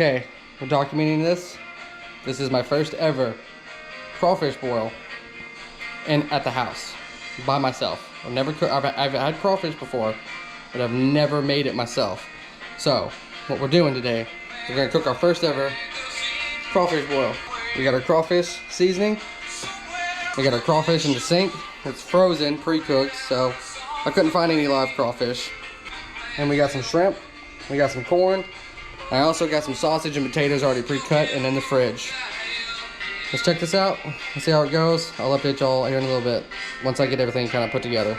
Okay, we're documenting this. This is my first ever crawfish boil at the house by myself. I've had crawfish before, but I've never made it myself. So what we're doing today is we're gonna cook our first ever crawfish boil. We got our crawfish seasoning. We got our crawfish in the sink. It's frozen, pre-cooked, so I couldn't find any live crawfish. And we got some shrimp. We got some corn. I also got some sausage and potatoes already pre-cut and in the fridge. Let's check this out. Let's see how it goes. I'll update y'all here in a little bit once I get everything kind of put together.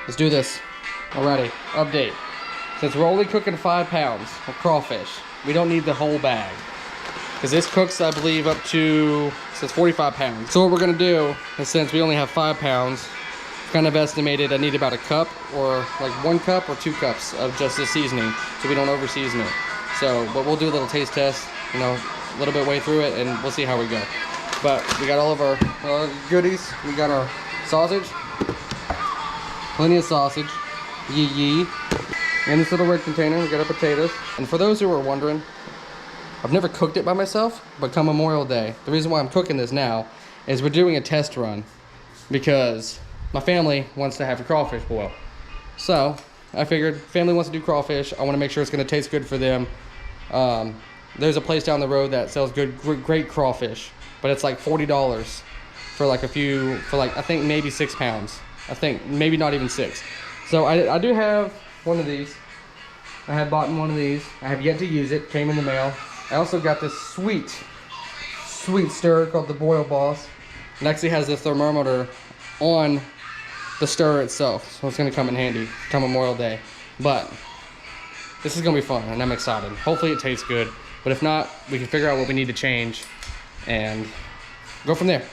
Let's do this. Alrighty, update. Since we're only cooking 5 pounds of crawfish, we don't need the whole bag. Because this cooks, I believe, up to, it says 45 pounds. So what we're gonna do is, since we only have 5 pounds, kind of estimated I need about a cup or like 1 cup or 2 cups of just the seasoning so we don't over season it. So, but we'll do a little taste test, you know, a little bit way through it, and we'll see how we go. But we got all of our goodies. We got our sausage, plenty of sausage, yee. In this little red container, we got our potatoes. And for those who are wondering, I've never cooked it by myself, but come Memorial Day, the reason why I'm cooking this now is we're doing a test run because my family wants to have a crawfish boil. So I figured family wants to do crawfish. I want to make sure it's going to taste good for them. There's a place down the road that sells great crawfish, but it's like $40 for like I think maybe 6 pounds. I think maybe not even 6. So I do have one of these. I have bought one of these. I have yet to use it. Came in the mail. I also got this sweet stirrer called the Boil Boss. It actually has the thermometer on the stirrer itself, so it's gonna come in handy come Memorial Day. But this is gonna be fun, and I'm excited. Hopefully it tastes good, but if not, we can figure out what we need to change and go from there.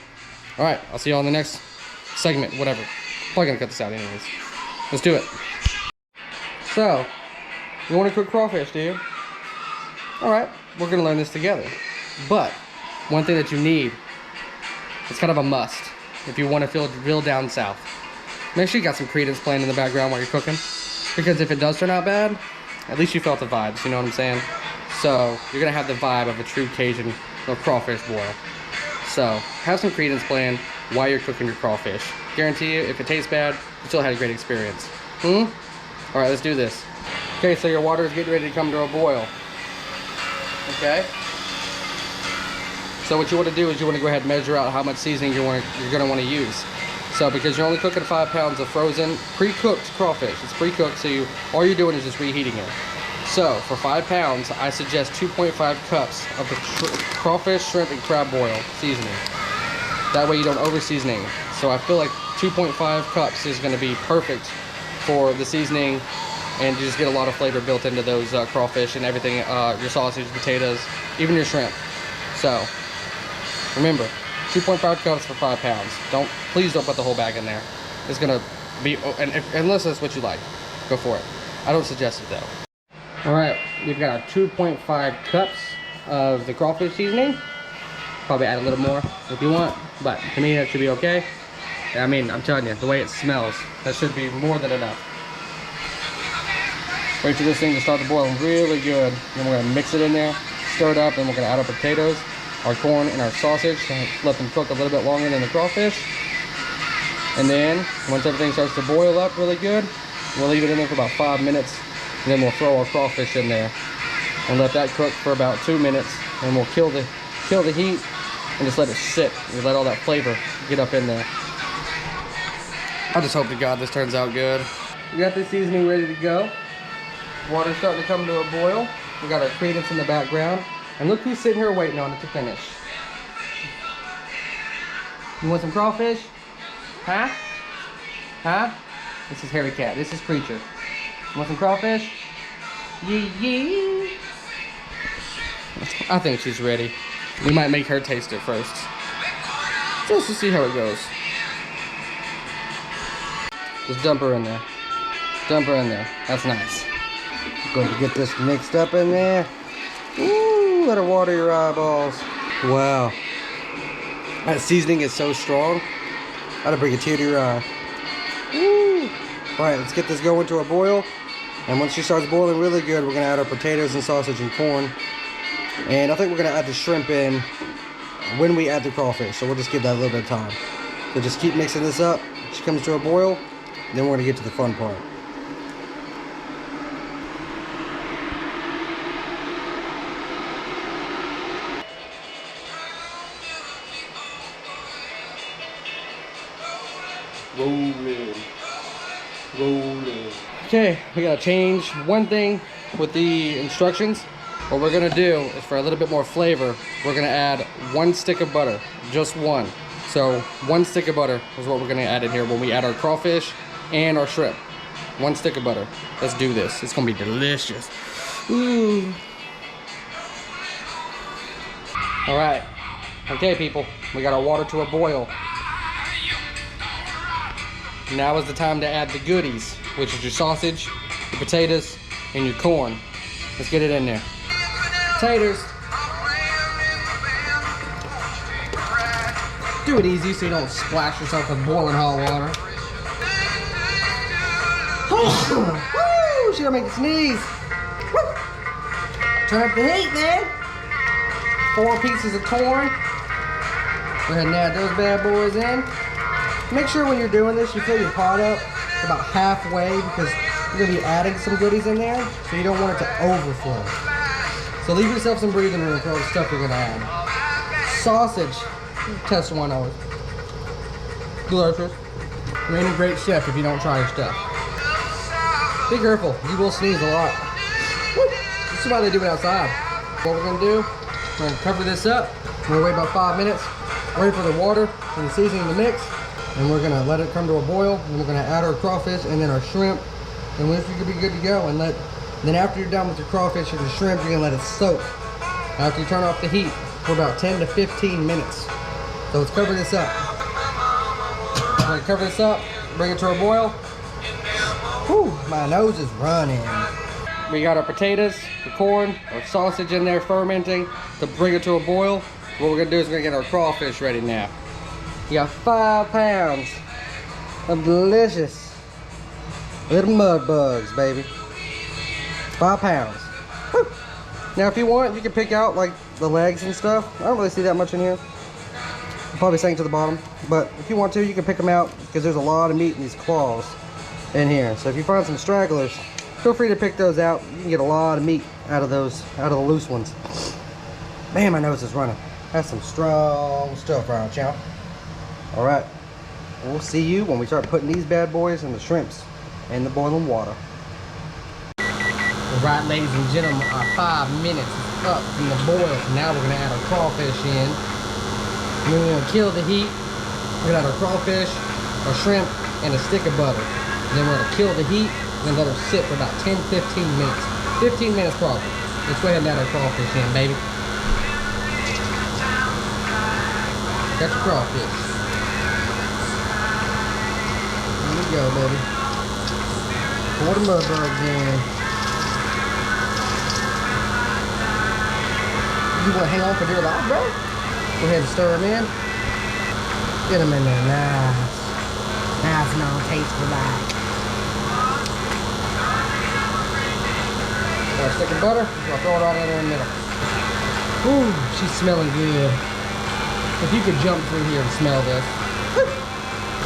All right, I'll see y'all in the next segment, whatever. Probably gonna cut this out anyways. Let's do it. So, you wanna cook crawfish, do you? All right, we're gonna learn this together. But one thing that you need, it's kind of a must if you want to feel real down south. Make sure you got some Credence playing in the background while you're cooking, because if it does turn out bad, at least you felt the vibes, you know what I'm saying? So you're gonna have the vibe of a true Cajun or crawfish boil. So have some Credence playing while you're cooking your crawfish. Guarantee you, if it tastes bad, you still had a great experience. All right, let's do this. Okay, so your water is getting ready to come to a boil. Okay. So what you want to do is you want to go ahead and measure out how much seasoning you're going to want to use. So because you're only cooking 5 pounds of frozen, pre-cooked crawfish, it's pre-cooked, so all you're doing is just reheating it. So for 5 pounds, I suggest 2.5 cups of the crawfish, shrimp, and crab boil seasoning. That way you don't over-seasoning. So I feel like 2.5 cups is going to be perfect for the seasoning, and you just get a lot of flavor built into those crawfish and everything, your sausage, potatoes, even your shrimp. So remember, 2.5 cups for 5 pounds. Please don't put the whole bag in there. It's gonna be, unless that's what you like, go for it. I don't suggest it though. All right, we've got our 2.5 cups of the crawfish seasoning. Probably add a little more if you want, but to me that should be okay. I mean, I'm telling you, the way it smells, that should be more than enough. Wait for this thing to start to boil really good. Then we're gonna mix it in there, stir it up, and we're gonna add our potatoes, our corn, and our sausage, and let them cook a little bit longer than the crawfish. And then once everything starts to boil up really good, we'll leave it in there for about 5 minutes, and then we'll throw our crawfish in there and let that cook for about 2 minutes, and we'll kill the heat and just let it sit and let all that flavor get up in there. I just hope to God this turns out good. We got this seasoning ready to go. Water's starting to come to a boil. We got our Credence in the background. And look who's sitting here waiting on it to finish. You want some crawfish? Huh? Huh? This is Harry Cat. This is Creature. You want some crawfish? Yee. I think she's ready. We might make her taste it first. Just to see how it goes. Just dump her in there. Dump her in there. That's nice. Going to get this mixed up in there. Ooh, let it water your eyeballs. Wow. That seasoning is so strong. That'll bring a tear to your eye. Woo. Alright, let's get this going to a boil. And once she starts boiling really good, we're going to add our potatoes and sausage and corn. And I think we're gonna add the shrimp in when we add the crawfish, so we'll just give that a little bit of time. So just keep mixing this up. She comes to a boil, then we're gonna get to the fun part. Rolling. Okay, we gotta change one thing with the instructions. What we're gonna do is, for a little bit more flavor, we're gonna add 1 stick of butter, just one. So 1 stick of butter is what we're gonna add in here when we add our crawfish and our shrimp. 1 stick of butter. Let's do this. It's gonna be delicious. Ooh. All right. Okay, people, we got our water to a boil. Now is the time to add the goodies, which is your sausage, your potatoes, and your corn. Let's get it in there. Potatoes. Do it easy so you don't splash yourself with boiling hot water. Woo! She'll make you sneeze. Woo! Turn up the heat, man. 4 pieces of corn. Go ahead and add those bad boys in. Make sure when you're doing this, you fill your pot up about halfway, because you're gonna be adding some goodies in there, so you don't want it to overflow. So leave yourself some breathing room for all the stuff you're gonna add. Sausage. Test one always. Delicious. You ain't a great chef if you don't try your stuff. Be careful, you will sneeze a lot. Woo. This is why they do it outside. What we're gonna do, we're gonna cover this up. We're gonna wait about 5 minutes, wait for the water and the seasoning to mix, and we're gonna let it come to a boil, and we're gonna add our crawfish and then our shrimp, and we could be good to go. And then after you're done with your crawfish and the shrimp, you're gonna let it soak. After you turn off the heat for about 10 to 15 minutes. So let's cover this up. We're gonna cover this up, bring it to a boil. Whew, my nose is running. We got our potatoes, the corn, our sausage in there fermenting to bring it to a boil. What we're gonna do is we're gonna get our crawfish ready now. You got 5 pounds of delicious little mud bugs, baby. 5 pounds. Woo. Now if you want, you can pick out like the legs and stuff. I don't really see that much in here. I'll probably sink to the bottom, but if you want to, you can pick them out, because there's a lot of meat in these claws in here. So if you find some stragglers, feel free to pick those out. You can get a lot of meat out of those, out of the loose ones. Man, my nose is running. That's some strong stuff right now. All right, we'll see you when we start putting these bad boys in the shrimps and the boiling water. All right, ladies and gentlemen, our 5 minutes is up from the boil. So now we're gonna add our crawfish in. And we're gonna kill the heat. We're gonna add our crawfish, our shrimp, and a stick of butter. And then we're gonna kill the heat and let her sit for about 10-15 minutes. 15 minutes probably. Let's go ahead and add our crawfish in, baby. Got your crawfish. Here we go, baby. Pour the mud bugs in. You want to hang on for dear life, bro? Go ahead and stir them in. Get them in there nice. Nice and all tasty like. Got a stick of butter. I'll throw it right in there in the middle. Ooh, she's smelling good. If you could jump through here and smell this.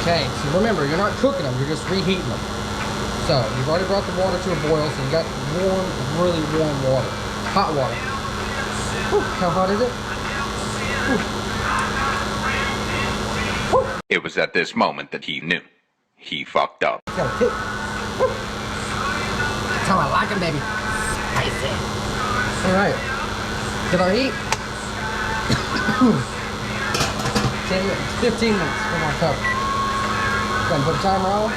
Okay, so remember, you're not cooking them, you're just reheating them. So, you've already brought the water to a boil, so you've got warm, really warm water. Hot water. Whew, how hot is it? Whew. Whew. It was at this moment that he knew. He fucked up. Got a kick. That's how I like them, baby. Spicy. Alright. Get our heat. 10 minutes, 15 minutes for my cover. Go ahead and put a timer on.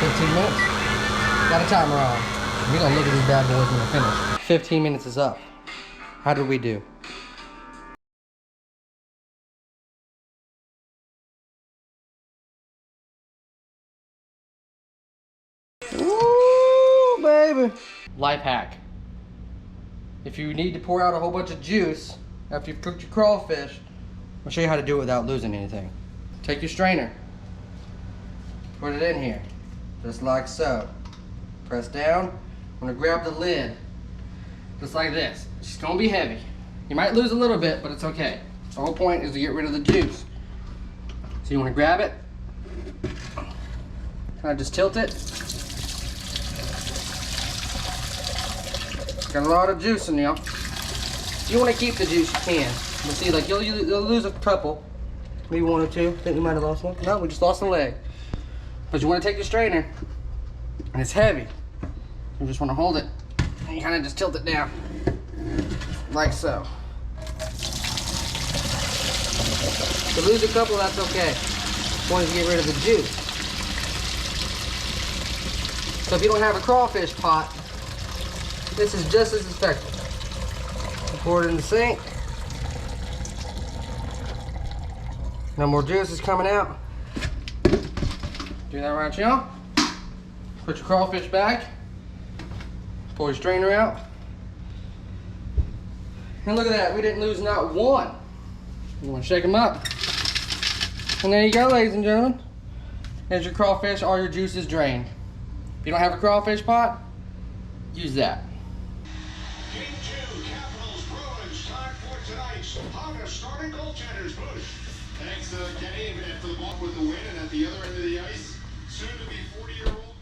15 minutes. Got a timer on. We're gonna look at these bad boys when they're finished. 15 minutes is up. How did we do? Ooh, baby. Life hack. If you need to pour out a whole bunch of juice after you've cooked your crawfish, I'll show you how to do it without losing anything. Take your strainer, put it in here, just like so. Press down. I'm gonna grab the lid, just like this. It's gonna be heavy. You might lose a little bit, but it's okay. The whole point is to get rid of the juice. So you wanna grab it, kind of just tilt it. Got a lot of juice in there. If you wanna keep the juice, you can. But see, like you'll lose a couple. Maybe one or two. Think we might have lost one. No, we just lost a leg. But you wanna take the strainer, and it's heavy. You just wanna hold it, and you kinda just tilt it down. Like so. To lose a couple, that's okay. Want to get rid of the juice. So if you don't have a crawfish pot, this is just as effective. Pour it in the sink. No more juice is coming out. Do that right, y'all. Put your crawfish back. Pour your strainer out. And look at that, we didn't lose not one. You want to shake them up. And there you go, ladies and gentlemen. There's your crawfish, all your juice is drained. If you don't have a crawfish pot, use that. Game 2, Capitals Bruins, time for tonight's hottest starting goaltenders push. Thanks, Kenny, for the block with the win, and at the other end of the ice, soon to be 40-year-old